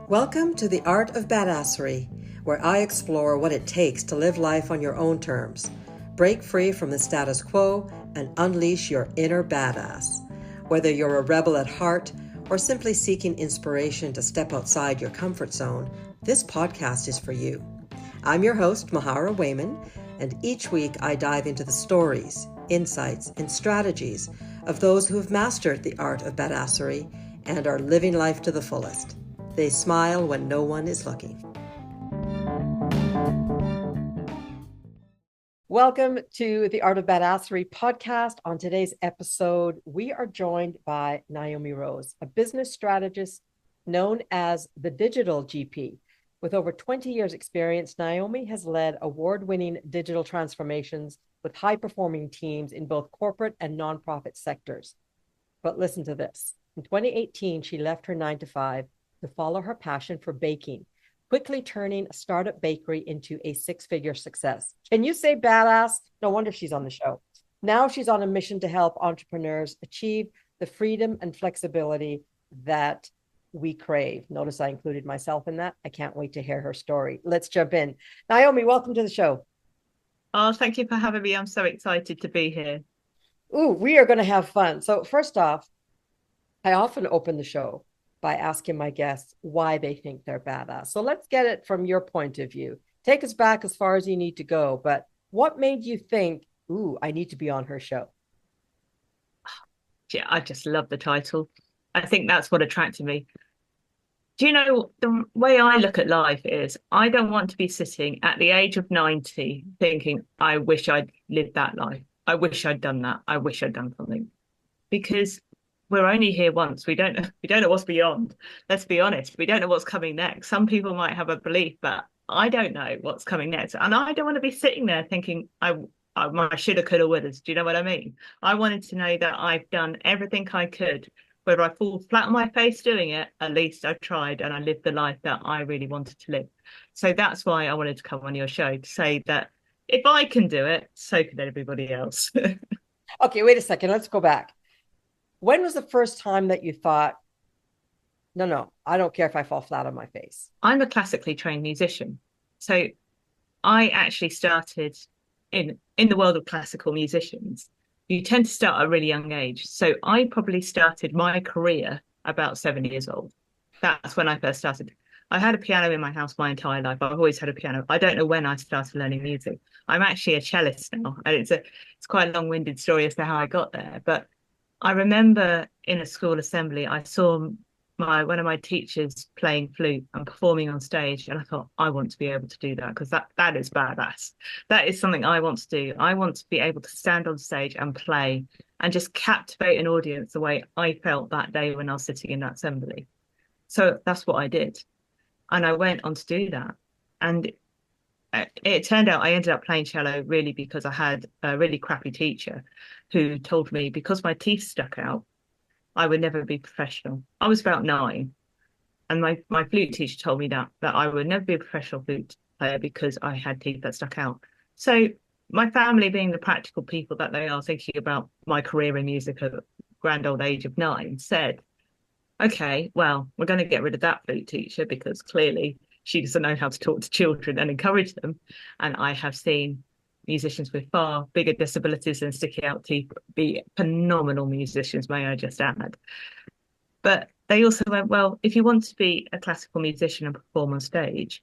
Welcome to the Art of Badassery, where I explore what it takes to live life on your own terms, break free from the status quo, and unleash your inner badass. Whether you're a rebel at heart or simply seeking inspiration to step outside your comfort zone, this podcast is for you. I'm your host, Mahara Wayman, and each week I dive into the stories, insights, and strategies of those who have mastered the art of badassery and are living life to the fullest. They smile when no one is looking. Welcome to the Art of Badassery podcast. On today's episode, we are joined by Naomi Rose, a business strategist known as the Digital GP. With over 20 years experience, Naomi has led award-winning digital transformations with high-performing teams in both corporate and nonprofit sectors. But listen to this. In 2018, she left her 9-to-5 to follow her passion for baking, quickly turning a startup bakery into a six-figure success. Can you say badass? No wonder she's on the show. Now she's on a mission to help entrepreneurs achieve the freedom and flexibility that we crave. Notice I included myself in that. I can't wait to hear her story. Let's jump in. Naomi, welcome to the show. Oh, thank you for having me. I'm so excited to be here. Ooh, we are going to have fun. So first off, I often open the show by asking my guests why they think they're badass. So let's get it from your point of view. Take us back as far as you need to go, but what made you think, ooh, I need to be on her show? Yeah, I just love the title. I think that's what attracted me. Do you know, the way I look at life is I don't want to be sitting at the age of 90 thinking, I wish I'd lived that life. I wish I'd done that. I wish I'd done something. Because we're only here once. We don't know what's beyond. Let's be honest. We don't know what's coming next. Some people might have a belief, but I don't know what's coming next. And I don't want to be sitting there thinking I shoulda, coulda, wouldas. Do you know what I mean? I wanted to know that I've done everything I could. Whether I fall flat on my face doing it, at least I tried and I lived the life that I really wanted to live. So that's why I wanted to come on your show to say that if I can do it, so can everybody else. Okay, wait a second. Let's go back. When was the first time that you thought, no, I don't care if I fall flat on my face? I'm a classically trained musician. So I actually started in the world of classical musicians. You tend to start at a really young age. So I probably started my career about 7 years old. That's when I first started. I had a piano in my house my entire life. I've always had a piano. I don't know when I started learning music. I'm actually a cellist now, and it's quite a long-winded story as to how I got there. But I remember in a school assembly, I saw one of my teachers playing flute and performing on stage, and I thought, I want to be able to do that because that is badass. That is something I want to do. I want to be able to stand on stage and play and just captivate an audience the way I felt that day when I was sitting in that assembly. So that's what I did. And I went on to do that. And it turned out I ended up playing cello really because I had a really crappy teacher who told me because my teeth stuck out, I would never be professional. I was about 9, and my flute teacher told me that I would never be a professional flute player because I had teeth that stuck out. So my family, being the practical people that they are, thinking about my career in music at a grand old age of 9, said, okay, well, we're going to get rid of that flute teacher because clearly she doesn't know how to talk to children and encourage them. And I have seen musicians with far bigger disabilities and sticky out teeth be phenomenal musicians, may I just add. But they also went, well, if you want to be a classical musician and perform on stage,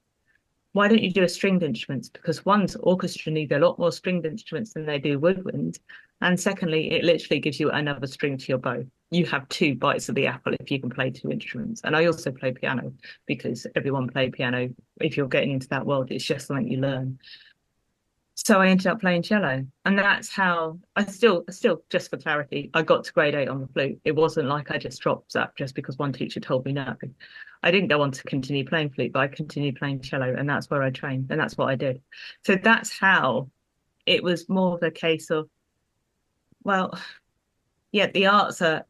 why don't you do a stringed instruments? Because one's orchestra need a lot more stringed instruments than they do woodwind. And secondly, it literally gives you another string to your bow. You have 2 bites of the apple if you can play 2 instruments. And I also play piano because everyone play piano. If you're getting into that world, it's just something you learn. So I ended up playing cello, and that's how I still just for clarity, I got to grade 8 on the flute. It wasn't like I just dropped that just because one teacher told me no. I didn't go on to continue playing flute, but I continued playing cello, and that's where I trained, and that's what I did. So that's how it was more of a case of, well, yeah, the arts are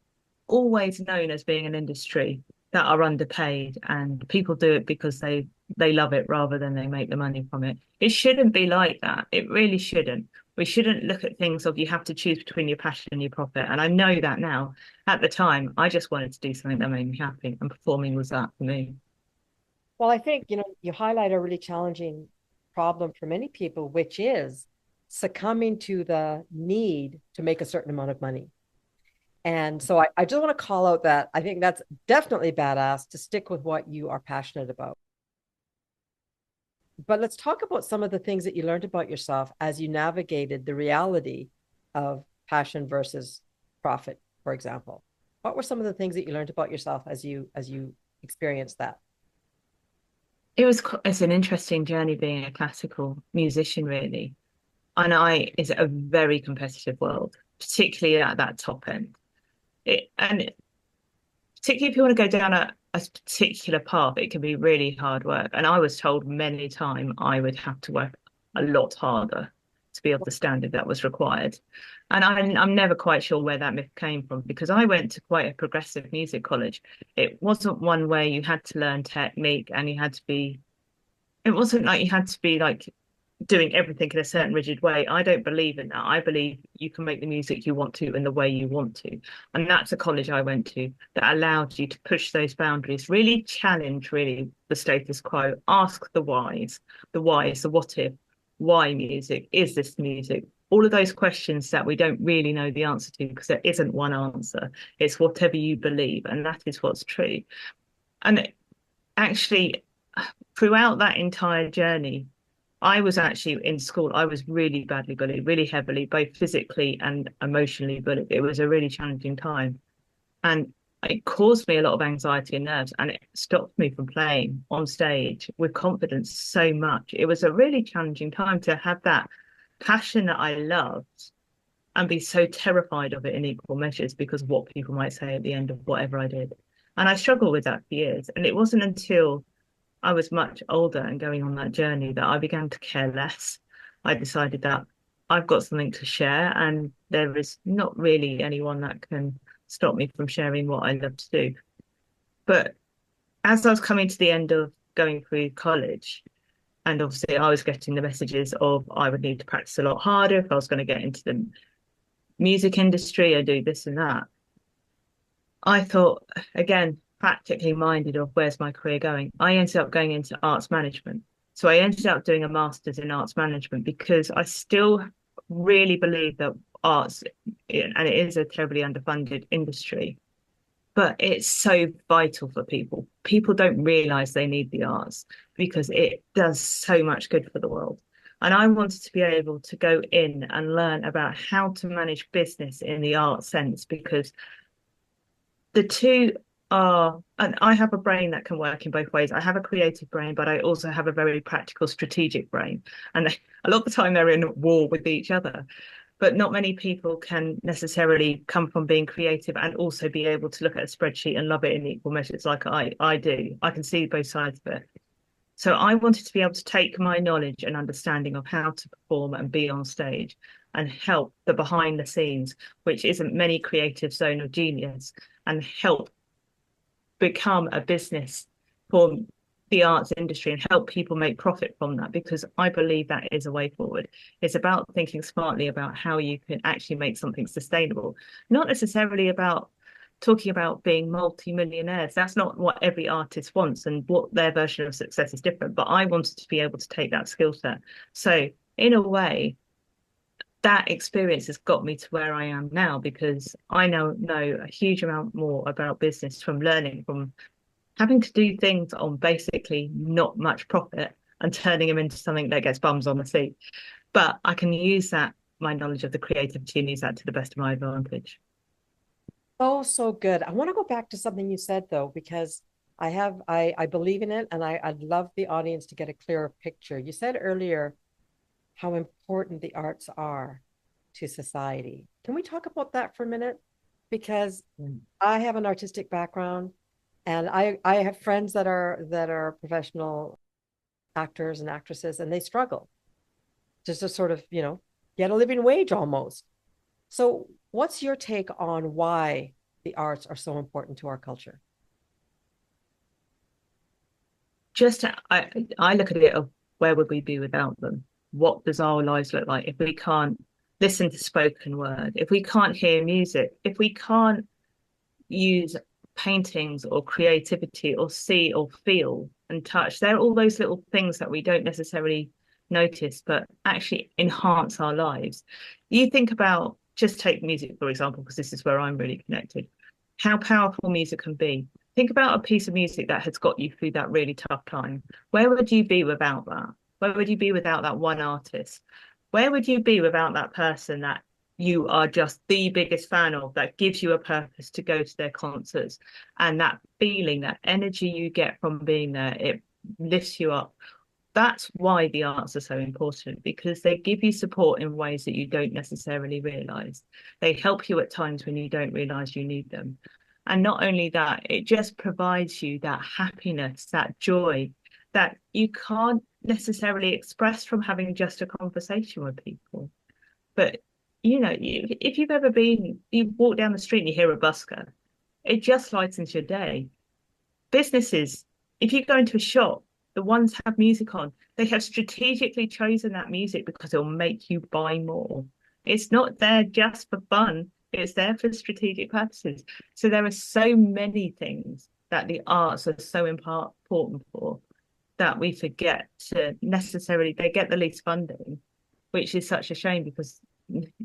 always known as being an industry that are underpaid, and people do it because they love it rather than they make the money from it. It shouldn't be like that. It really shouldn't. We shouldn't look at things of you have to choose between your passion and your profit. And I know that now. At the time, I just wanted to do something that made me happy, and performing was that for me. Well, I think, you highlight a really challenging problem for many people, which is succumbing to the need to make a certain amount of money. And so I just want to call out that I think that's definitely badass to stick with what you are passionate about. But let's talk about some of the things that you learned about yourself as you navigated the reality of passion versus profit, for example. What were some of the things that you learned about yourself as you experienced that? It's an interesting journey being a classical musician, really. And it's a very competitive world, particularly at that top end. Particularly if you want to go down a particular path, it can be really hard work. And I was told many times I would have to work a lot harder to be of the standard that was required. And I'm never quite sure where that myth came from because I went to quite a progressive music college. It wasn't one where you had to learn technique and it wasn't like you had to be like doing everything in a certain rigid way. I don't believe in that. I believe you can make the music you want to in the way you want to. And that's a college I went to that allowed you to push those boundaries, really challenge really the status quo, ask the whys, the what if, why music, is this music? All of those questions that we don't really know the answer to because there isn't one answer. It's whatever you believe, and that is what's true. And actually, throughout that entire journey, I was actually in school. I was really badly bullied, really heavily, both physically and emotionally bullied. It was a really challenging time. And it caused me a lot of anxiety and nerves, and it stopped me from playing on stage with confidence so much. It was a really challenging time to have that passion that I loved and be so terrified of it in equal measures because of what people might say at the end of whatever I did. And I struggled with that for years. And it wasn't until I was much older and going on that journey that I began to care less. I decided that I've got something to share, and there is not really anyone that can stop me from sharing what I love to do. But as I was coming to the end of going through college, and obviously I was getting the messages of I would need to practice a lot harder if I was going to get into the music industry or do this and that. I thought, again, practically minded of where's my career going. I ended up going into arts management. So I ended up doing a master's in arts management because I still really believe that arts, and it is a terribly underfunded industry, but it's so vital for people. People don't realize they need the arts because it does so much good for the world. And I wanted to be able to go in and learn about how to manage business in the art sense because the two are, and I have a brain that can work in both ways. I have a creative brain, but I also have a very practical, strategic brain. And a lot of the time they're in war with each other. But not many people can necessarily come from being creative and also be able to look at a spreadsheet and love it in equal measures like I do. I can see both sides of it. So I wanted to be able to take my knowledge and understanding of how to perform and be on stage and help the behind the scenes, which isn't many creative zone of genius, and help become a business for the arts industry and help people make profit from that because I believe that is a way forward. It's about thinking smartly about how you can actually make something sustainable, not necessarily about talking about being multi-millionaires. That's not what every artist wants, and what their version of success is different. But I wanted to be able to take that skill set. So in a way, that experience has got me to where I am now because I now know a huge amount more about business from learning from having to do things on basically not much profit and turning them into something that gets bums on the seat. But I can use that, my knowledge of the creativity, and use that to the best of my advantage. Oh, so good. I want to go back to something you said though, because I believe in it and I'd love the audience to get a clearer picture. You said earlier how important the arts are to society. Can we talk about that for a minute? Because I have an artistic background and I have friends that are professional actors and actresses and they struggle just to sort of, get a living wage almost. So, what's your take on why the arts are so important to our culture? Just I look at it of where would we be without them? What does our lives look like if we can't listen to spoken word, if we can't hear music, if we can't use paintings or creativity or see or feel and touch. They're all those little things that we don't necessarily notice, but actually enhance our lives. You think about, just take music, for example, because this is where I'm really connected, how powerful music can be. Think about a piece of music that has got you through that really tough time. Where would you be without that? Where would you be without that one artist? Where would you be without that person that you are just the biggest fan of, that gives you a purpose to go to their concerts? And that feeling, that energy you get from being there, it lifts you up. That's why the arts are so important, because they give you support in ways that you don't necessarily realize. They help you at times when you don't realize you need them. And not only that, it just provides you that happiness, that joy that you can't necessarily express from having just a conversation with people. But if you've ever been, you walk down the street and you hear a busker, it just lightens your day. Businesses, if you go into a shop, the ones have music on, they have strategically chosen that music because it'll make you buy more. It's not there just for fun, it's there for strategic purposes. So there are so many things that the arts are so important for, that we forget to necessarily, they get the least funding, which is such a shame, because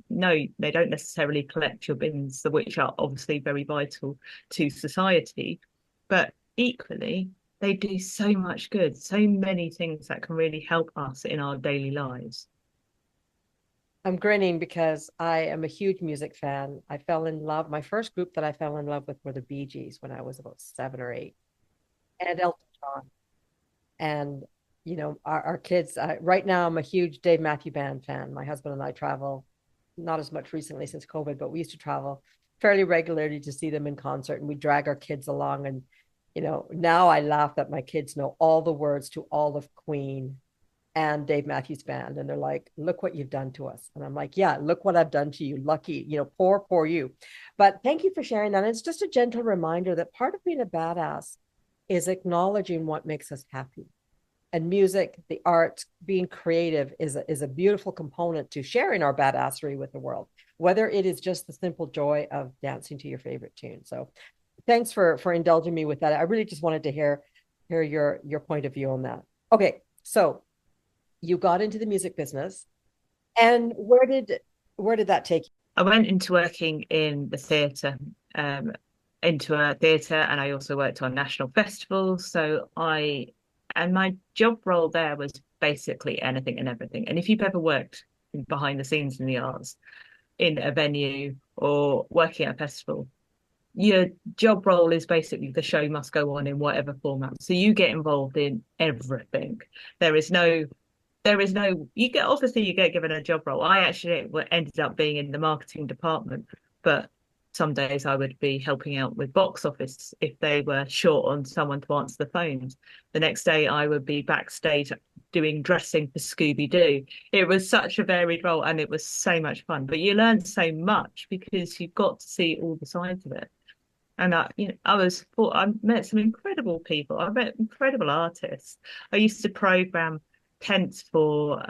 no, they don't necessarily collect your bins, which are obviously very vital to society, but equally they do so much good, so many things that can really help us in our daily lives. I'm grinning because I am a huge music fan. I fell in love. My first group that I fell in love with were the Bee Gees when I was about 7 or 8, and Elton John. And our kids. Right now, I'm a huge Dave Matthew Band fan. My husband and I travel, not as much recently since COVID, but we used to travel fairly regularly to see them in concert, and we drag our kids along. And now I laugh that my kids know all the words to all of Queen and Dave Matthews Band, and they're like, "Look what you've done to us." And I'm like, "Yeah, look what I've done to you. Lucky, poor you." But thank you for sharing that. And it's just a gentle reminder that part of being a badass is acknowledging what makes us happy. And music, the arts, being creative is a beautiful component to sharing our badassery with the world, whether it is just the simple joy of dancing to your favorite tune. So thanks for indulging me with that. I really just wanted to hear your point of view on that. Okay, so you got into the music business, and where did that take you? I went into working in the theatre, into a theatre, and I also worked on national festivals. And my job role there was basically anything and everything. And if you've ever worked behind the scenes in the arts, in a venue or working at a festival, your job role is basically the show must go on in whatever format. So you get involved in everything. There is no, you get given a job role. I actually ended up being in the marketing department, but some days I would be helping out with box office if they were short on someone to answer the phones. The next day I would be backstage doing dressing for Scooby-Doo. It was such a varied role, and it was so much fun. But you learn so much because you've got to see all the sides of it. And I met some incredible people. I met incredible artists. I used to program tents for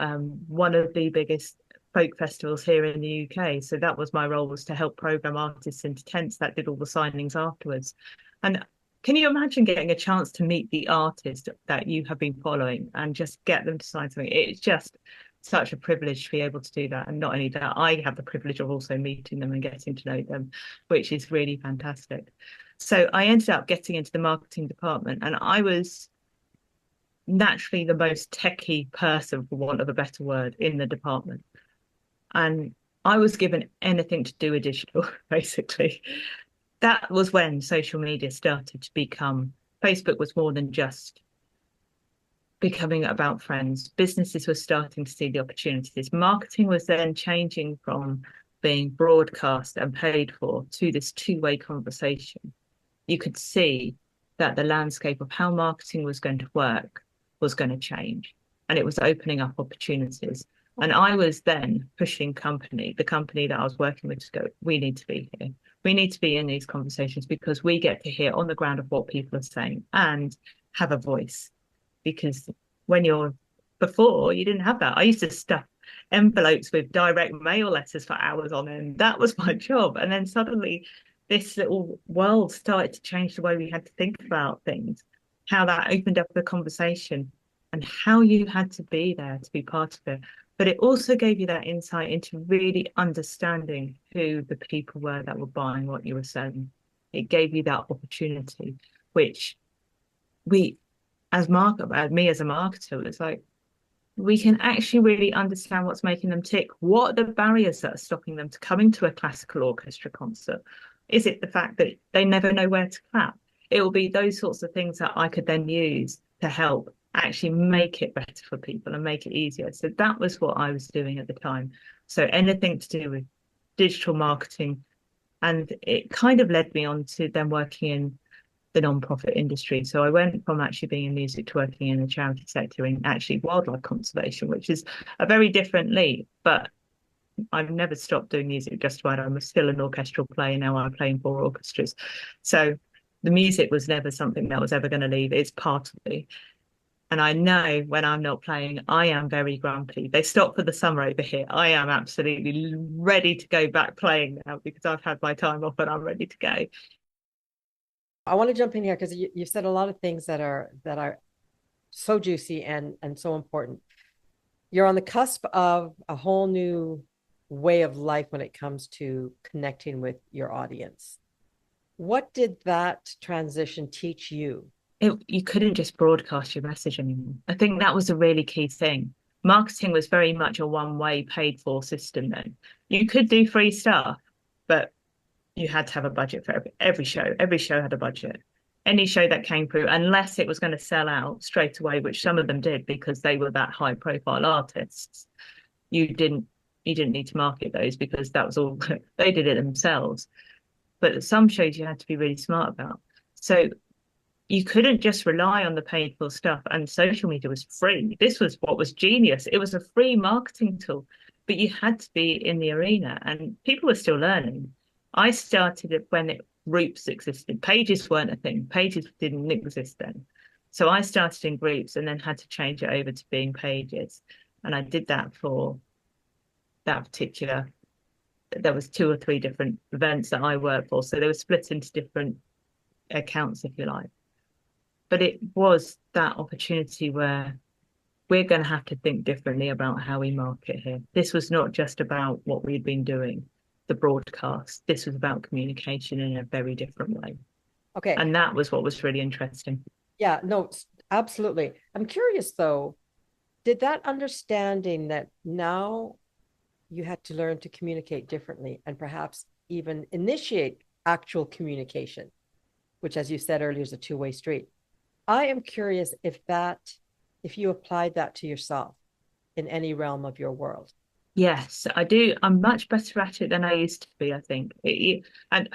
one of the biggest folk festivals here in the UK. So that was my role, was to help program artists into tents that did all the signings afterwards. And can you imagine getting a chance to meet the artist that you have been following and just get them to sign something? It's just such a privilege to be able to do that. And not only that, I have the privilege of also meeting them and getting to know them, which is really fantastic. So I ended up getting into the marketing department, and I was naturally the most techie person, for want of a better word, in the department. And I was given anything to do with digital, basically. That was when social media started to become, Facebook was more than just becoming about friends. Businesses were starting to see the opportunities. Marketing was then changing from being broadcast and paid for to this two-way conversation. You could see that the landscape of how marketing was going to work was going to change, and it was opening up opportunities. And I was then pushing the company that I was working with, to go, we need to be here. We need to be in these conversations because we get to hear on the ground of what people are saying and have a voice. Because before, you didn't have that. I used to stuff envelopes with direct mail letters for hours on end. That was my job. And then suddenly this little world started to change the way we had to think about things. how that opened up the conversation and how you had to be there to be part of it. But it also gave you that insight into really understanding who the people were that were buying what you were selling. It gave you that opportunity, which we, me as a marketer, it's like, we can actually really understand what's making them tick. What are the barriers that are stopping them to coming to a classical orchestra concert? Is it the fact that they never know where to clap? It will be those sorts of things that I could then use to help actually make it better for people and make it easier. So that was what I was doing at the time. So anything to do with digital marketing. And it kind of led me on to then working in the non-profit industry. So I went from actually being in music to working in the charity sector in actually wildlife conservation, which is a very different leap. But I've never stopped doing music just about. I'm still an orchestral player now. I play in 4 orchestras. So the music was never something that was ever going to leave. It's part of me. And I know when I'm not playing, I am very grumpy. They stop for the summer over here. I am absolutely ready to go back playing now because I've had my time off and I'm ready to go. I want to jump in here because you said a lot of things that are so juicy and so important. You're on the cusp of a whole new way of life when it comes to connecting with your audience. What did that transition teach you? You couldn't just broadcast your message anymore. I think that was a really key thing. Marketing was very much a one-way paid for system then. You could do free stuff, but you had to have a budget for every show. Every show had a budget. Any show that came through, unless it was going to sell out straight away, which some of them did because they were that high profile artists, you didn't need to market those because that was all they did it themselves. But some shows you had to be really smart about. So you couldn't just rely on the paid for stuff, and social media was free. This was what was genius. It was a free marketing tool, but you had to be in the arena, and people were still learning. I started it when groups existed. Pages weren't a thing. Pages didn't exist then. So I started in groups and then had to change it over to being pages. And I did that for that particular, there was 2 or 3 different events that I worked for. So they were split into different accounts, if you like. But it was that opportunity where we're going to have to think differently about how we market here. This was not just about what we'd been doing, the broadcast. This was about communication in a very different way. Okay. And that was what was really interesting. Yeah, no, absolutely. I'm curious though, did that understanding that now you had to learn to communicate differently and perhaps even initiate actual communication, which, as you said earlier, is a two-way street. I am curious if you applied that to yourself in any realm of your world. Yes, I do. I'm much better at it than I used to be, I think. And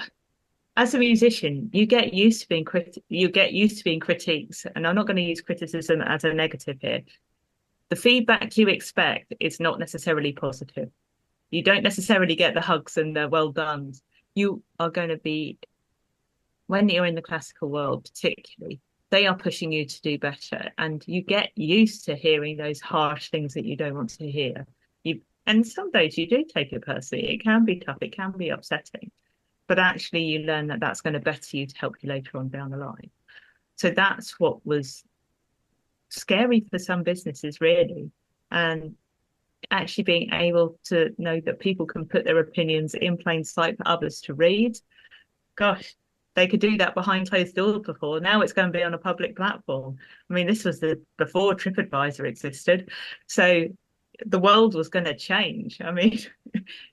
as a musician, you get used to being you get used to being critiques. And I'm not going to use criticism as a negative here. The feedback you expect is not necessarily positive. You don't necessarily get the hugs and the well done. You are going to be, when you're in the classical world, particularly, they are pushing you to do better. And you get used to hearing those harsh things that you don't want to hear. And some days you do take it personally. It can be tough. It can be upsetting. But actually, you learn that that's going to better you to help you later on down the line. So that's what was scary for some businesses, really. And actually being able to know that people can put their opinions in plain sight for others to read. Gosh, they could do that behind closed doors before. Now it's going to be on a public platform. I mean, this was before TripAdvisor existed. So the world was going to change. I mean,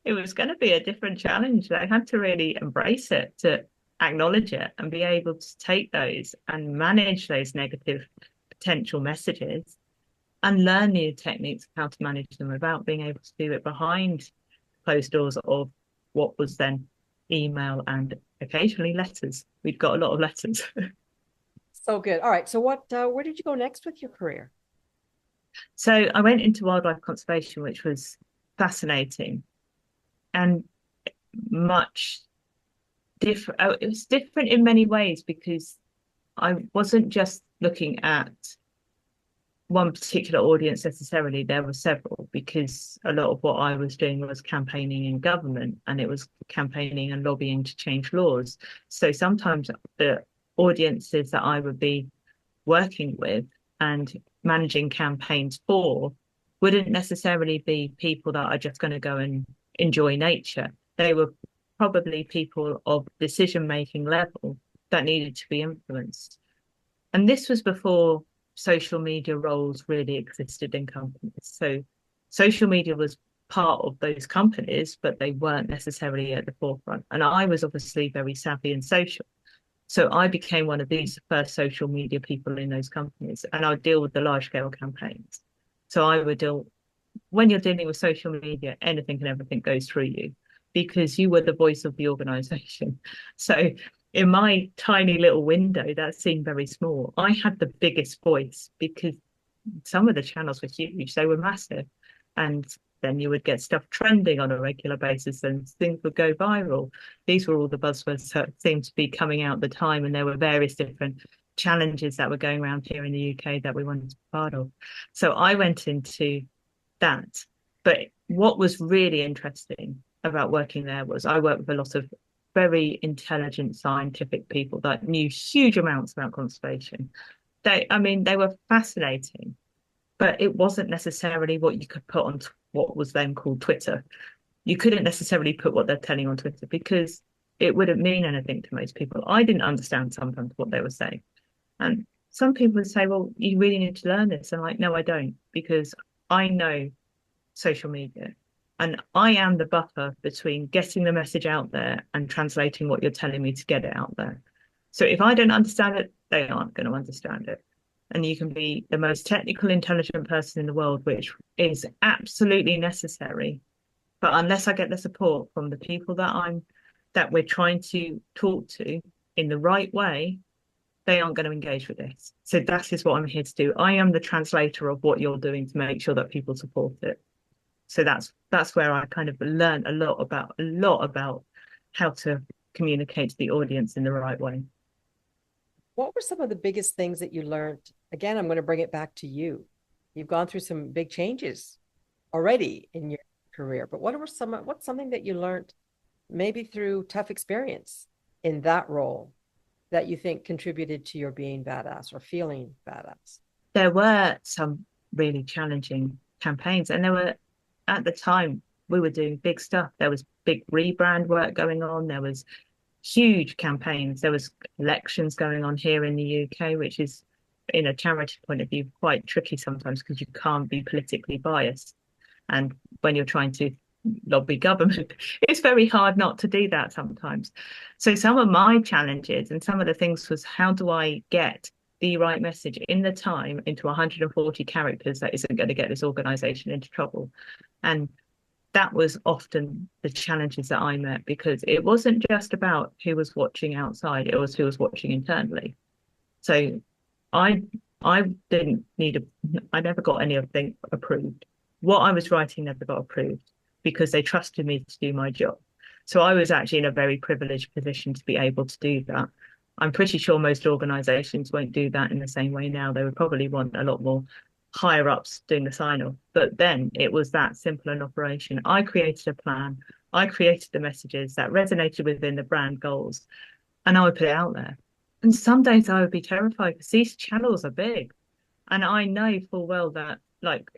it was going to be a different challenge. They had to really embrace it, to acknowledge it and be able to take those and manage those negative potential messages and learn new techniques of how to manage them without being able to do it behind closed doors of what was then email and occasionally letters. We'd got a lot of letters. So good. All right. So where did you go next with your career? So I went into wildlife conservation, which was fascinating and much different. It was different in many ways because I wasn't just looking at one particular audience necessarily. There were several, because a lot of what I was doing was campaigning in government, and it was campaigning and lobbying to change laws. So sometimes the audiences that I would be working with and managing campaigns for wouldn't necessarily be people that are just going to go and enjoy nature. They were probably people of decision making level that needed to be influenced. And this was before social media roles really existed in companies. So social media was part of those companies, but they weren't necessarily at the forefront. And I was obviously very savvy and social. So I became one of these first social media people in those companies, and I would deal with the large scale campaigns. So I would deal, when you're dealing with social media, anything and everything goes through you because you were the voice of the organization. So in my tiny little window that seemed very small, I had the biggest voice because some of the channels were huge, they were massive. And then you would get stuff trending on a regular basis and things would go viral. These were all the buzzwords that seemed to be coming out at the time. And there were various different challenges that were going around here in the UK that we wanted to be part of. So I went into that. But what was really interesting about working there was I worked with a lot of very intelligent scientific people that knew huge amounts about conservation. They were fascinating, but it wasn't necessarily what you could put on what was then called Twitter. You couldn't necessarily put what they're telling on Twitter because it wouldn't mean anything to most people. I didn't understand sometimes what they were saying. And some people would say, well, you really need to learn this. And I'm like, no, I don't, because I know social media and I am the buffer between getting the message out there and translating what you're telling me to get it out there. So if I don't understand it, they aren't going to understand it. And you can be the most technical, intelligent person in the world, which is absolutely necessary. But unless I get the support from the people that we're trying to talk to in the right way, they aren't going to engage with this. So that is what I'm here to do. I am the translator of what you're doing to make sure that people support it. So that's where I kind of learned a lot about how to communicate to the audience in the right way. What were some of the biggest things that you learned? Again, I'm going to bring it back to you. You've gone through some big changes already in your career, but what's something that you learned maybe through tough experience in that role that you think contributed to your being badass or feeling badass? There were some really challenging campaigns, and there were, at the time, we were doing big stuff. There was big rebrand work going on. There was huge campaigns. There was elections going on here in the UK, which is, in a charity point of view, quite tricky sometimes because you can't be politically biased. And when you're trying to lobby government, it's very hard not to do that sometimes. So some of my challenges and some of the things was, how do I get the right message in the time into 140 characters that isn't going to get this organization into trouble? And that was often the challenges that I met, because it wasn't just about who was watching outside, it was who was watching internally. So I didn't need I never got anything approved. What I was writing never got approved because they trusted me to do my job. So I was actually in a very privileged position to be able to do that. I'm pretty sure most organizations won't do that in the same way now. They would probably want a lot more higher ups doing the sign off. But then it was that simple an operation. I created a plan. I created the messages that resonated within the brand goals, and I would put it out there. And some days I would be terrified because these channels are big. And I know full well that, like,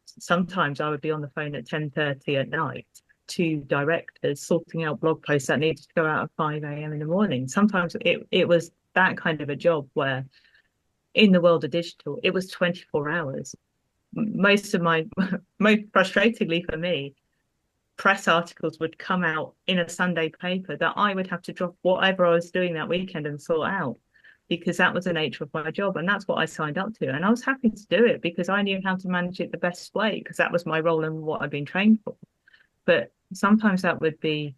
sometimes I would be on the phone at 10:30 at night to directors sorting out blog posts that needed to go out at 5 a.m. in the morning. Sometimes it was that kind of a job where, in the world of digital, it was 24 hours. Most frustratingly for me, press articles would come out in a Sunday paper that I would have to drop whatever I was doing that weekend and sort out, because that was the nature of my job. And that's what I signed up to. And I was happy to do it because I knew how to manage it the best way, because that was my role and what I'd been trained for. But sometimes that would be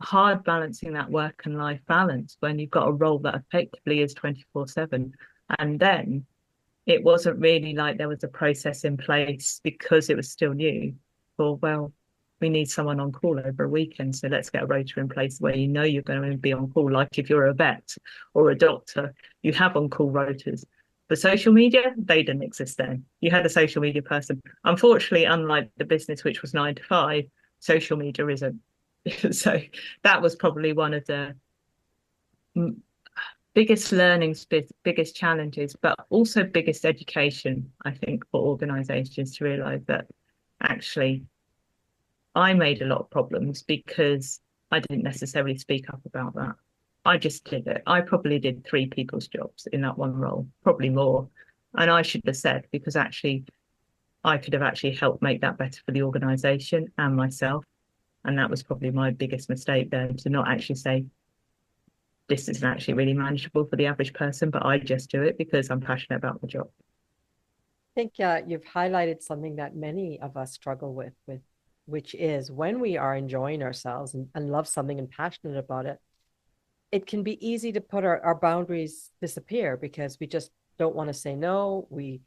hard, balancing that work and life balance when you've got a role that effectively is 24/7. And then it wasn't really like there was a process in place, because it was still new, for, well, we need someone on call over a weekend, so let's get a rota in place where you know you're going to be on call. Like if you're a vet or a doctor, you have on call rotas. For social media, they didn't exist then. You had a social media person. Unfortunately, unlike the business, which was 9 to 5, social media isn't. So that was probably one of the biggest learnings, biggest challenges, but also biggest education, I think, for organizations to realize that actually I made a lot of problems because I didn't necessarily speak up about that. I just did it. I probably did three people's jobs in that one role, probably more. And I should have said, because actually I could have actually helped make that better for the organization and myself. And that was probably my biggest mistake there, to not actually say, this isn't actually really manageable for the average person, but I just do it because I'm passionate about the job. I think you've highlighted something that many of us struggle with which is when we are enjoying ourselves and love something and passionate about it, it can be easy to put our boundaries disappear because we just don't want to say no. We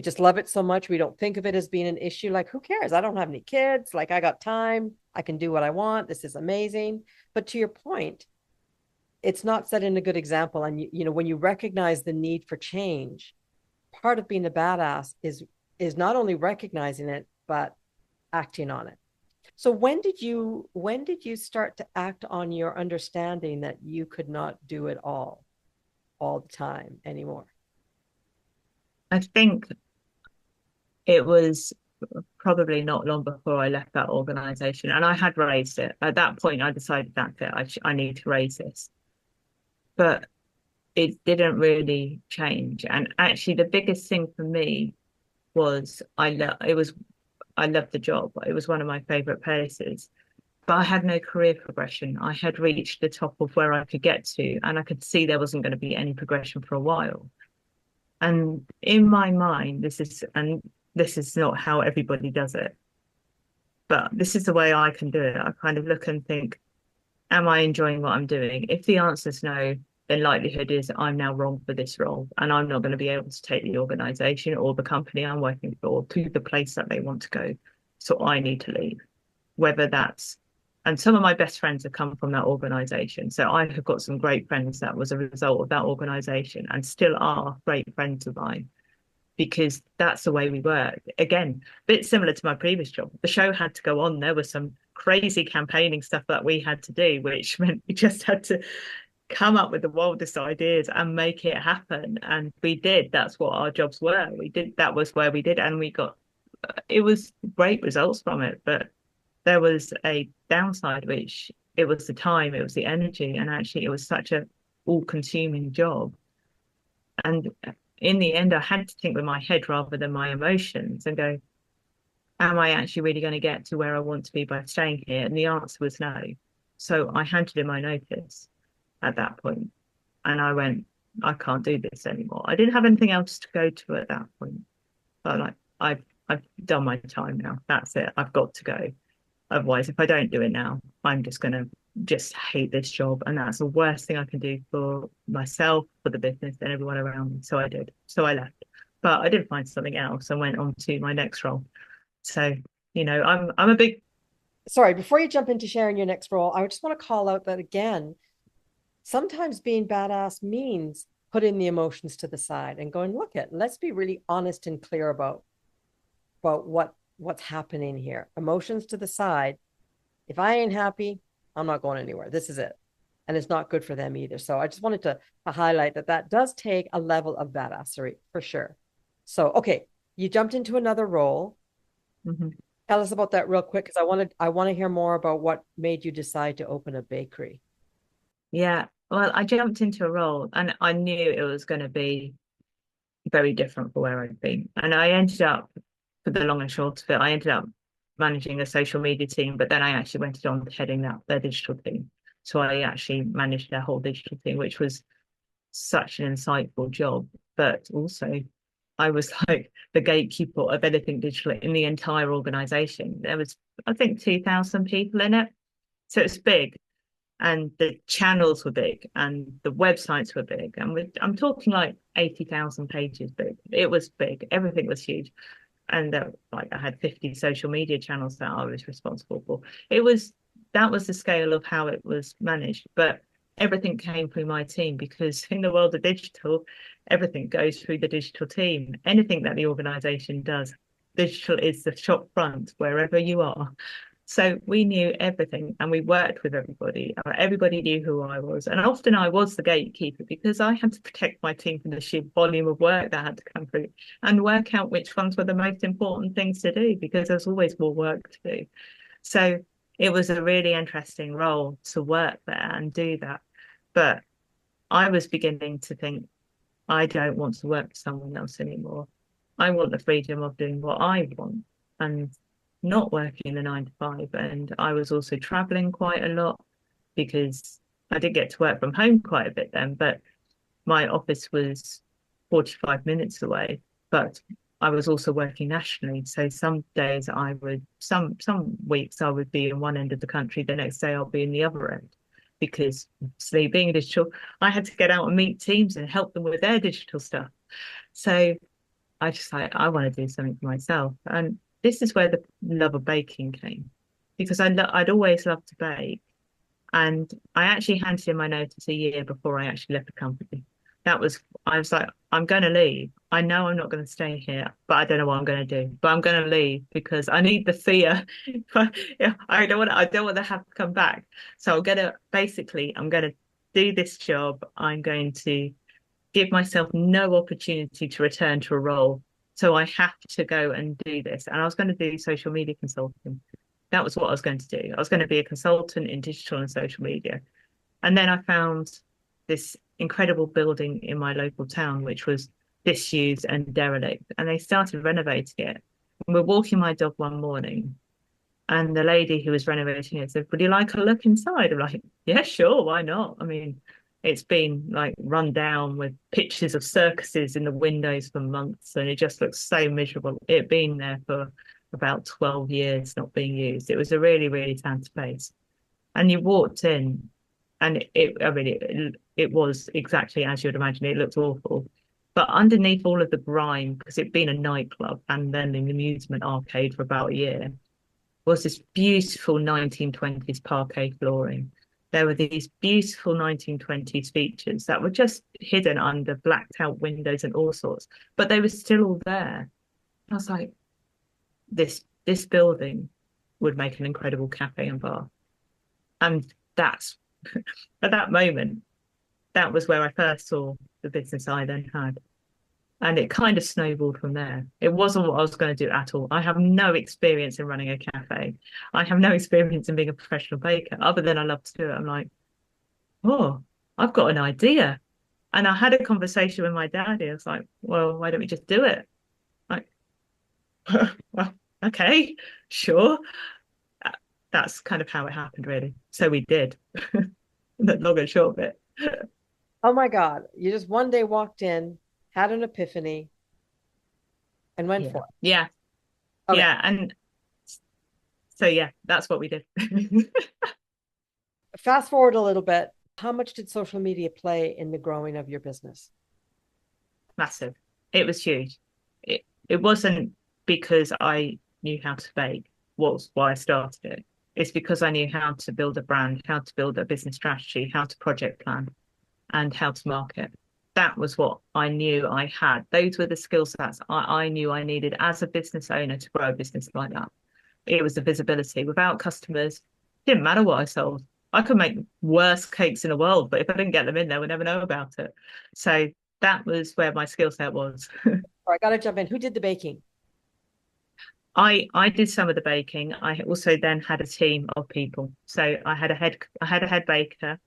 just love it so much. We don't think of it as being an issue. Like, who cares? I don't have any kids. Like, I got time. I can do what I want. This is amazing. But to your point, it's not setting a good example. And when you recognize the need for change, part of being a badass is not only recognizing it, but acting on it. So when did you start to act on your understanding that you could not do it all the time anymore? I think it was probably not long before I left that organization, and I had raised it. At that point, I decided that's it. I need to raise this, but it didn't really change. And actually, the biggest thing for me was I loved the job. It was one of my favorite places, but I had no career progression. I had reached the top of where I could get to, and I could see there wasn't going to be any progression for a while. And in my mind, this is not how everybody does it, but this is the way I can do it. I kind of look and think, am I enjoying what I'm doing? If the answer is no, then likelihood is I'm now wrong for this role, and I'm not going to be able to take the organization or the company I'm working for to the place that they want to go. So I need to leave, whether that's, and some of my best friends have come from that organization. So I have got some great friends that was a result of that organization and still are great friends of mine because that's the way we work. Again, a bit similar to my previous job. The show had to go on. There was some crazy campaigning stuff that we had to do, which meant we just had to come up with the wildest ideas and make it happen. And we did. That's what our jobs were. We did. That was where we did. And we got, it was great results from it. But there was a downside, which it was the time, it was the energy. And actually, it was such a all consuming job. And in the end, I had to think with my head rather than my emotions and go, am I actually really going to get to where I want to be by staying here? And the answer was no. So I handed in my notice at that point, and I went, I can't do this anymore. I didn't have anything else to go to at that point. But like, I've done my time now. That's it. I've got to go. Otherwise, if I don't do it now, I'm just going to just hate this job. And that's the worst thing I can do for myself, for the business, and everyone around me. So I did. So I left. But I did find something else and went on to my next role. So, I'm a big. Sorry, before you jump into sharing your next role, I just want to call out that again, sometimes being badass means putting the emotions to the side and going, look at, let's be really honest and clear about what's happening here. Emotions to the side. If I ain't happy, I'm not going anywhere. This is it. And it's not good for them either. So I just wanted to highlight that does take a level of badassery for sure. So, okay, you jumped into another role. Mhm. Tell us about that real quick because I want to hear more about what made you decide to open a bakery. Yeah. Well, I jumped into a role and I knew it was going to be very different for where I'd been. And I ended up, for the long and short of it, I ended up managing a social media team, but then I actually went on heading their digital team. So I actually managed their whole digital team, which was such an insightful job. But also, I was like the gatekeeper of anything digital in the entire organization. There was, I think, 2,000 people in it. So it's big. And the channels were big and the websites were big. And I'm talking like 80,000 pages big. It was big. Everything was huge. And like I had 50 social media channels that I was responsible for. That was the scale of how it was managed. But everything came through my team because in the world of digital, everything goes through the digital team. Anything that the organization does, digital is the shop front wherever you are. So we knew everything and we worked with everybody. Everybody knew who I was. And often I was the gatekeeper because I had to protect my team from the sheer volume of work that had to come through and work out which ones were the most important things to do because there's always more work to do. So it was a really interesting role to work there and do that. But I was beginning to think, I don't want to work for someone else anymore. I want the freedom of doing what I want and not working the 9 to 5. And I was also traveling quite a lot because I did get to work from home quite a bit then, but my office was 45 minutes away. But I was also working nationally. So some days I would, some weeks I would be in one end of the country, the next day I'll be in the other end. Because obviously being digital, I had to get out and meet teams and help them with their digital stuff. So I just like, I want to do something for myself. And this is where the love of baking came because I'd always loved to bake. And I actually handed in my notice a year before I actually left the company. That was, I was like, I'm going to leave. I know I'm not going to stay here, but I don't know what I'm going to do. But I'm going to leave because I need the fear. Yeah, I don't want to have to come back. So I'm going to do this job. I'm going to give myself no opportunity to return to a role. So I have to go and do this. And I was going to do social media consulting. That was what I was going to do. I was going to be a consultant in digital and social media. And then I found this incredible building in my local town, which was disused and derelict. And they started renovating it. And we're walking my dog one morning, and the lady who was renovating it said, "Would you like a look inside?" I'm like, "Yeah, sure, why not?" I mean, it's been like run down with pictures of circuses in the windows for months, and it just looks so miserable. It had been there for about 12 years, not being used. It was a really, really sad space. And you walked in, and I mean, it was exactly as you'd imagine. It looked awful. But underneath all of the grime, because it'd been a nightclub and then an amusement arcade for about a year, was this beautiful 1920s parquet flooring. There were these beautiful 1920s features that were just hidden under blacked out windows and all sorts, but they were still all there. I was like, this building would make an incredible cafe and bar. And that's at that moment, that was where I first saw the business I then had. And it kind of snowballed from there. It wasn't what I was going to do at all. I have no experience in running a cafe. I have no experience in being a professional baker, other than I love to do it. I'm like, oh, I've got an idea. And I had a conversation with my daddy. I was like, well, why don't we just do it? Like, well, okay, sure. Uh, That's kind of how it happened, really. So we did. The long and short bit. Oh my God. You just one day walked in, had an epiphany, and went Yeah. for Yeah. it. Okay. Yeah. And so, yeah, that's what we did. Fast forward a little bit. How much did social media play in the growing of your business? Massive. It was huge. It wasn't because I knew how to bake, was why I started it. It's because I knew how to build a brand, how to build a business strategy, how to project plan, and how to market. That was what I knew I had. Those were the skill sets I knew I needed as a business owner to grow a business like that. It was the visibility. Without customers, didn't matter what I sold. I could make worst cakes in the world, but if I didn't get them in there, we'd never know about it. So that was where my skill set was. Or I got to jump in. Who did the baking? I did some of the baking. I also then had a team of people. So I had a head baker,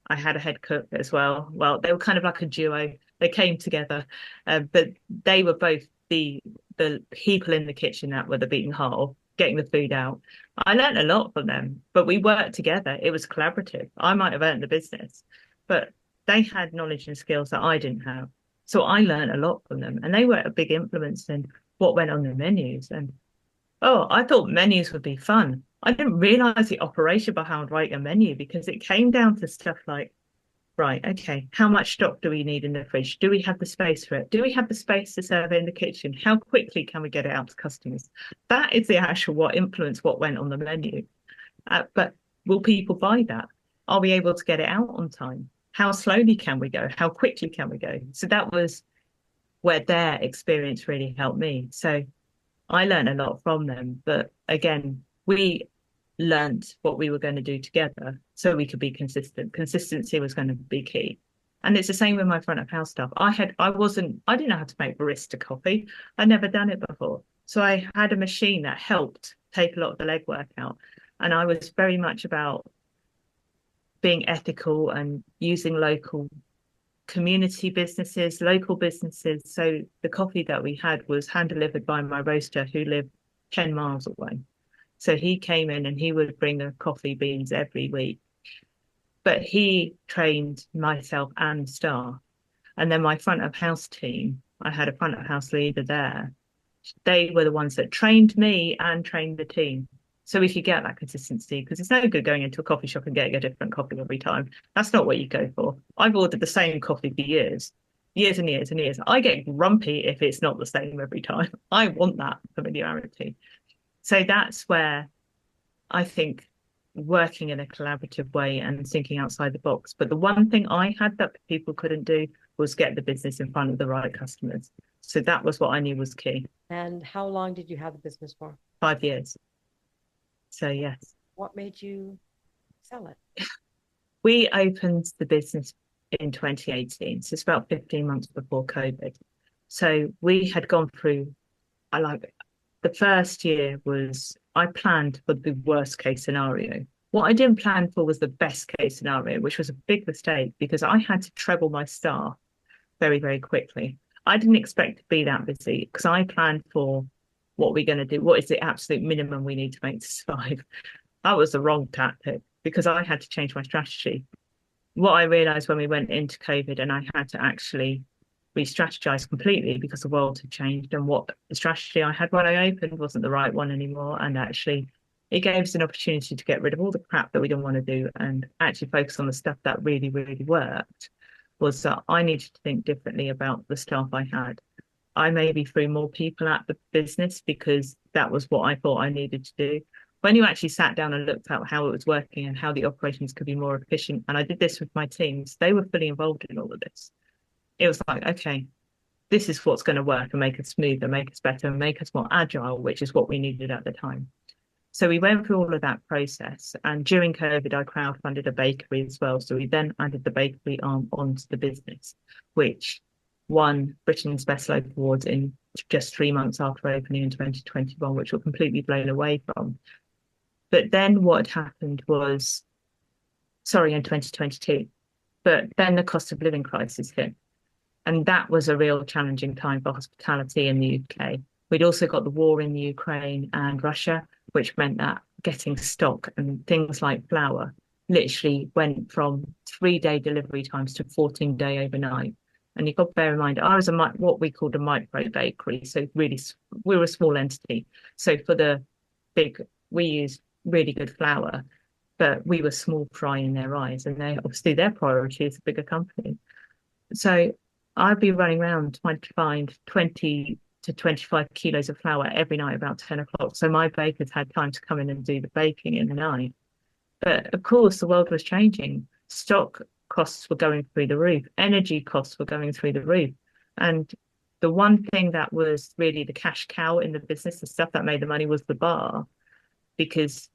I had a head cook as well. Well, they were kind of like a duo. They came together, but they were both the people in the kitchen that were the beating heart of getting the food out. I learned a lot from them, but we worked together. It was collaborative. I might have earned the business, but they had knowledge and skills that I didn't have. So I learned a lot from them, and they were a big influence in what went on the menus. And oh, I thought menus would be fun. I didn't realize the operation behind writing a menu because it came down to stuff like, right, okay, how much stock do we need in the fridge? Do we have the space for it? Do we have the space to serve it in the kitchen? How quickly can we get it out to customers? That is the actual what influenced what went on the menu. But will people buy that? Are we able to get it out on time? How slowly can we go? How quickly can we go? So that was where their experience really helped me. So I learned a lot from them. But again, learnt what we were going to do together so we could be consistent. Consistency was going to be key. And it's the same with my front of house stuff. I didn't know how to make barista coffee. I'd never done it before. So I had a machine that helped take a lot of the legwork out. And I was very much about being ethical and using local community businesses, local businesses. So the coffee that we had was hand delivered by my roaster who lived 10 miles away. So he came in and he would bring the coffee beans every week. But he trained myself and staff. And then my front of house team, I had a front of house leader there. They were the ones that trained me and trained the team. So we could get that consistency, because it's no good going into a coffee shop and getting a different coffee every time. That's not what you go for. I've ordered the same coffee for years, years and years and years. I get grumpy if it's not the same every time. I want that familiarity. So that's where I think working in a collaborative way and thinking outside the box. But the one thing I had that people couldn't do was get the business in front of the right customers. So that was what I knew was key. And how long did you have the business for? 5 years. So yes. What made you sell it? We opened the business in 2018. So it's about 15 months before COVID. So we had gone through, the first year was, I planned for the worst case scenario. What I didn't plan for was the best case scenario, which was a big mistake because I had to treble my staff very, very quickly. I didn't expect to be that busy because I planned for what we're going to do. What is the absolute minimum we need to make to survive? That was the wrong tactic because I had to change my strategy. What I realized when we went into COVID and I had to actually re-strategize completely because the world had changed and what the strategy I had when I opened wasn't the right one anymore. And actually, it gave us an opportunity to get rid of all the crap that we didn't want to do and actually focus on the stuff that really, really worked. Was that I needed to think differently about the staff I had. I maybe threw more people at the business because that was what I thought I needed to do. When you actually sat down and looked at how it was working and how the operations could be more efficient, and I did this with my teams, they were fully involved in all of this. It was like, okay, this is what's going to work and make us smoother, make us better, and make us more agile, which is what we needed at the time. So we went through all of that process. And during COVID, I crowdfunded a bakery as well. So we then added the bakery arm onto the business, which won Britain's Best Local Awards in just 3 months after opening in 2021, which we're completely blown away from. But then what happened was, sorry, in 2022, but then the cost of living crisis hit. And that was a real challenging time for hospitality in the UK. We'd also got the war in Ukraine and Russia, which meant that getting stock and things like flour literally went from 3-day delivery times to 14-day overnight. And you've got to bear in mind, I was what we called a micro bakery. So really, we were a small entity. So for the big, we used really good flour, but we were small fry in their eyes. And they obviously their priority is a bigger company. So I'd be running around trying to find 20 to 25 kilos of flour every night about 10 o'clock. So my bakers had time to come in and do the baking in the night. But of course, the world was changing. Stock costs were going through the roof. Energy costs were going through the roof. And the one thing that was really the cash cow in the business, the stuff that made the money was the bar, because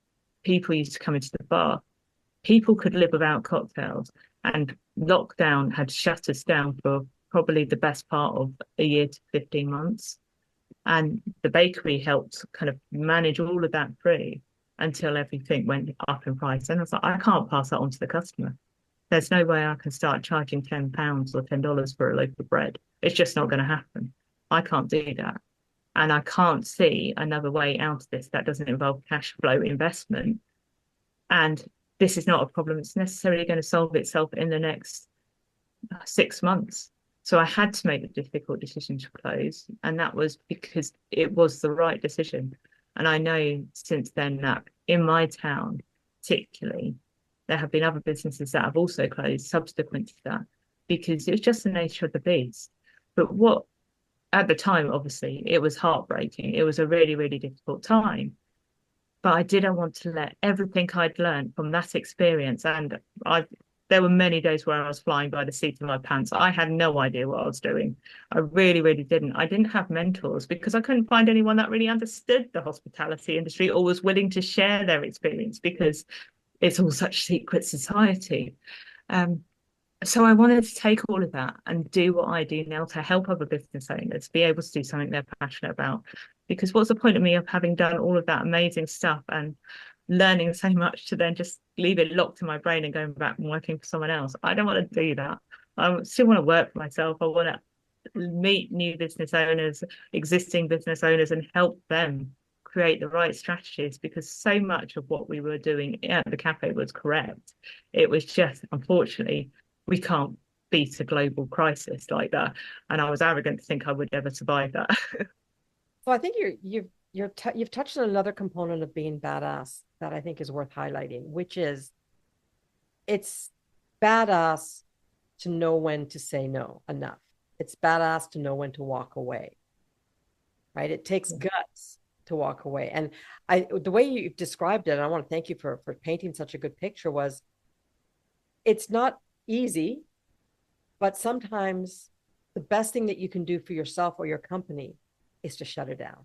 people used to come into the bar. People could live without cocktails, and lockdown had shut us down for probably the best part of a year to 15 months. And the bakery helped kind of manage all of that through until everything went up in price. And I was like, I can't pass that on to the customer. There's no way I can start charging £10 or $10 for a loaf of bread. It's just not going to happen. I can't do that. And I can't see another way out of this that doesn't involve cash flow investment. And this is not a problem that's necessarily going to solve itself in the next 6 months. So I had to make the difficult decision to close. And that was because it was the right decision. And I know since then that in my town, particularly, there have been other businesses that have also closed subsequent to that because it was just the nature of the beast. But what at the time, obviously, it was heartbreaking. It was a really, really difficult time. But I didn't want to let everything I'd learned from that experience, and I've there were many days where I was flying by the seat of my pants. I had no idea what I was doing. I really, really didn't. I didn't have mentors because I couldn't find anyone that really understood the hospitality industry or was willing to share their experience because it's all such secret society. Um, so I wanted to take all of that and do what I do now to help other business owners be able to do something they're passionate about. Because what's the point of me of having done all of that amazing stuff and learning so much to then just leave it locked in my brain and going back and working for someone else? I don't want to do that. I still want to work for myself. I want to meet new business owners, existing business owners, and help them create the right strategies because so much of what we were doing at the cafe was correct. It was just, unfortunately, we can't beat a global crisis like that. And I was arrogant to think I would ever survive that. So I think you've touched on another component of being badass that I think is worth highlighting, which is it's badass to know when to say no enough. It's badass to know when to walk away, right? It takes guts to walk away. And the way you described it, and I want to thank you for painting such a good picture, was it's not easy, but sometimes the best thing that you can do for yourself or your company is to shut it down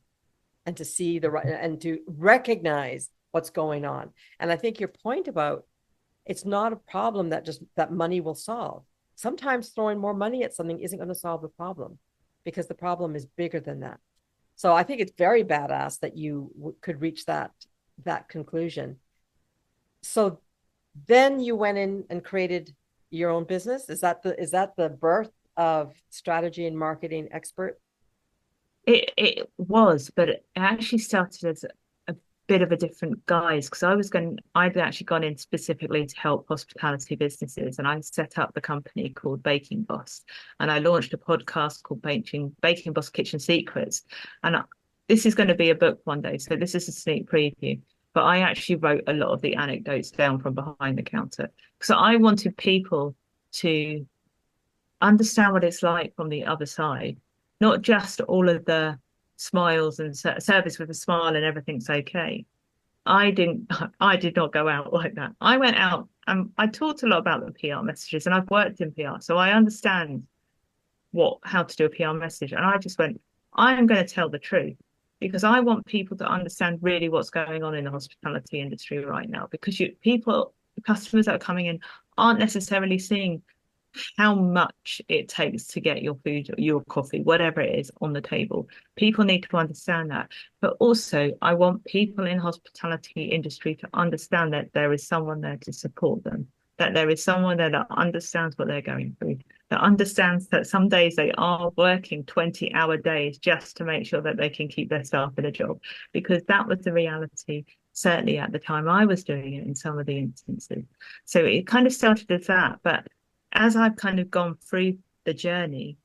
and to see the right and to recognize what's going on. And I think your point about it's not a problem that just that money will solve. Sometimes throwing more money at something isn't going to solve the problem because the problem is bigger than that. So I think it's very badass that you could reach that conclusion. So then you went in and created your own business. Is that the birth of strategy and marketing expert? It was, but it actually started as a bit of a different guise because I'd actually gone in specifically to help hospitality businesses, and I set up the company called Baking Boss, and I launched a podcast called Baking Boss Kitchen Secrets, and this is going to be a book one day, so this is a sneak preview. But I actually wrote a lot of the anecdotes down from behind the counter because I wanted people to understand what it's like from the other side, not just all of the smiles and service with a smile and everything's okay. I didn't, I did not go out like that. I went out and I talked a lot about the PR messages and I've worked in PR, so I understand how to do a PR message. And I just went, I am going to tell the truth because I want people to understand really what's going on in the hospitality industry right now because customers that are coming in aren't necessarily seeing how much it takes to get your food, your coffee, whatever it is on the table. People need to understand that. But also, I want people in hospitality industry to understand that there is someone there to support them, that there is someone there that understands what they're going through, that understands that some days they are working 20-hour days just to make sure that they can keep their staff in a job, because that was the reality. Certainly at the time I was doing it in some of the instances. So it kind of started as that. But as I've kind of gone through the journey,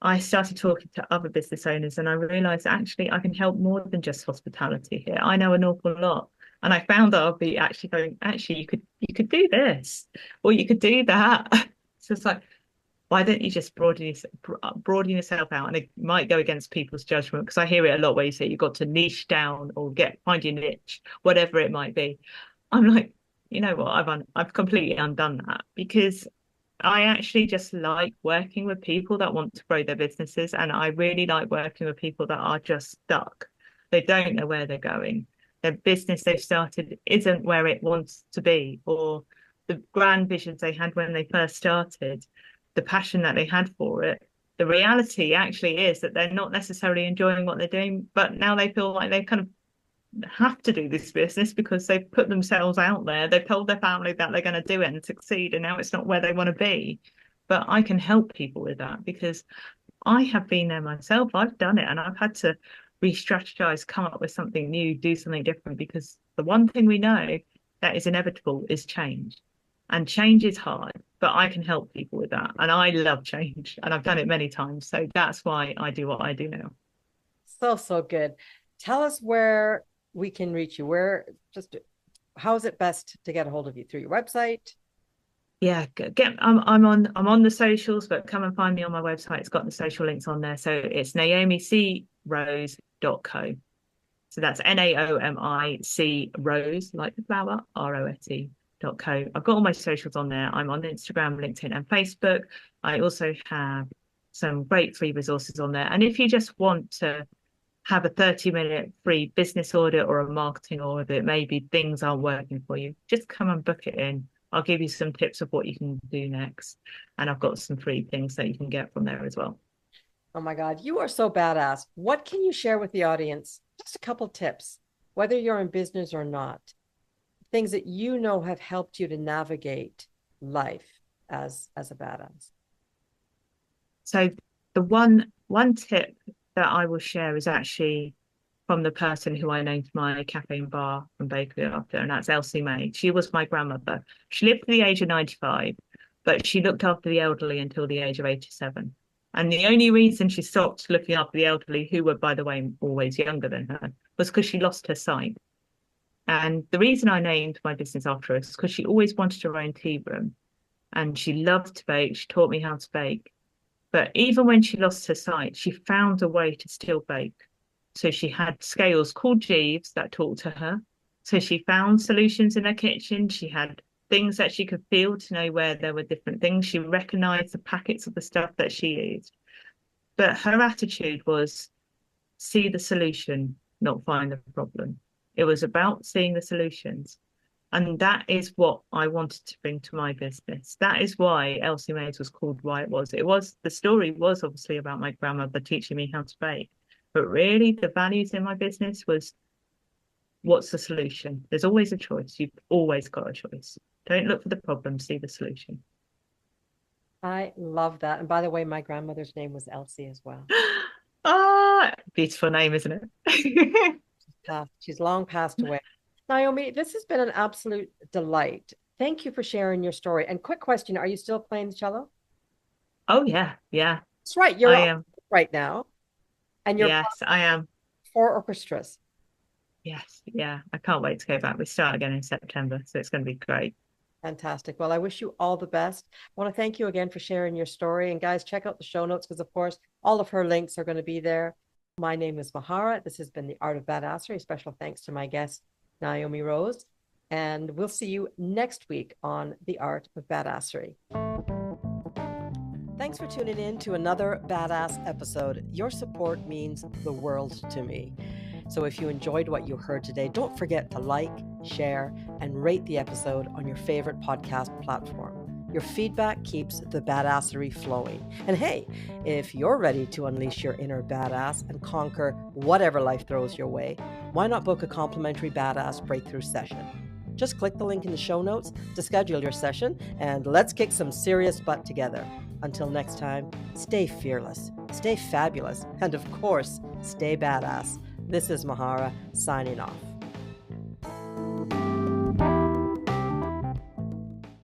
I started talking to other business owners and I realized actually I can help more than just hospitality here. I know an awful lot. And I found that I'll be actually going, actually, you could do this, or you could do that. So it's like, why don't you just broaden yourself out? And it might go against people's judgment because I hear it a lot where you say you've got to niche down or find your niche, whatever it might be. I'm like, you know what? I've completely undone that because I actually just like working with people that want to grow their businesses. And I really like working with people that are just stuck. They don't know where they're going. Their business they've started isn't where it wants to be, or the grand visions they had when they first started, the passion that they had for it. The reality actually is that they're not necessarily enjoying what they're doing, but now they feel like they kind of have to do this business because they've put themselves out there. They've told their family that they're going to do it and succeed, and now it's not where they want to be. But I can help people with that because I have been there myself. I've done it and I've had to re-strategize, come up with something new, do something different because the one thing we know that is inevitable is change. And change is hard, but I can help people with that. And I love change and I've done it many times. So that's why I do what I do now. So good. Tell us where we can reach you. How is it best to get a hold of you? Through your website? Yeah, I'm on the socials, but come and find me on my website. It's got the social links on there. So it's naomicrose.co. So that's Naomic Rose, like the flower, Rose I've got all my socials on there. I'm on Instagram, LinkedIn, and Facebook. I also have some great free resources on there. And if you just want to have a 30-minute free business audit or a marketing audit, maybe things aren't working for you, just come and book it in. I'll give you some tips of what you can do next. And I've got some free things that you can get from there as well. Oh my God, you are so badass. What can you share with the audience? Just a couple tips, whether you're in business or not, things that you know have helped you to navigate life as a badass. So the one tip that I will share is actually from the person who I named my cafe and bar and bakery after, and that's Elsie May. She was my grandmother. She lived to the age of 95, but she looked after the elderly until the age of 87. And the only reason she stopped looking after the elderly, who were, by the way, always younger than her, was because she lost her sight. And the reason I named my business after her is because she always wanted her own tea room and she loved to bake. She taught me how to bake. But even when she lost her sight, she found a way to still bake. So she had scales called Jeeves that talked to her. So she found solutions in her kitchen. She had things that she could feel to know where there were different things. She recognized the packets of the stuff that she used. But her attitude was see the solution, not find the problem. It was about seeing the solutions. And that is what I wanted to bring to my business. That is why Elsie Mays was called why it was. The story was obviously about my grandmother teaching me how to bake. But really, the values in my business was what's the solution? There's always a choice. You've always got a choice. Don't look for the problem, see the solution. I love that. And by the way, my grandmother's name was Elsie as well. Ah, beautiful name, isn't it? She's long passed away. Naomi, this has been an absolute delight. Thank you for sharing your story. And quick question, are you still playing the cello? Oh, yeah. Yeah, That's right. You're I up am. right now. And you're Yes, I am. 4 orchestras. Yes, yeah. I can't wait to go back. We start again in September, so it's going to be great. Fantastic. Well, I wish you all the best. I want to thank you again for sharing your story. And guys, check out the show notes because, of course, all of her links are going to be there. My name is Mahara. This has been The Art of Badassery. Special thanks to my guest, Naomi Rose. And we'll see you next week on The Art of Badassery. Thanks for tuning in to another badass episode. Your support means the world to me. So if you enjoyed what you heard today, don't forget to like, share, and rate the episode on your favorite podcast platform. Your feedback keeps the badassery flowing. And hey, if you're ready to unleash your inner badass and conquer whatever life throws your way, why not book a complimentary badass breakthrough session? Just click the link in the show notes to schedule your session, and let's kick some serious butt together. Until next time, stay fearless, stay fabulous, and of course, stay badass. This is Mahara signing off.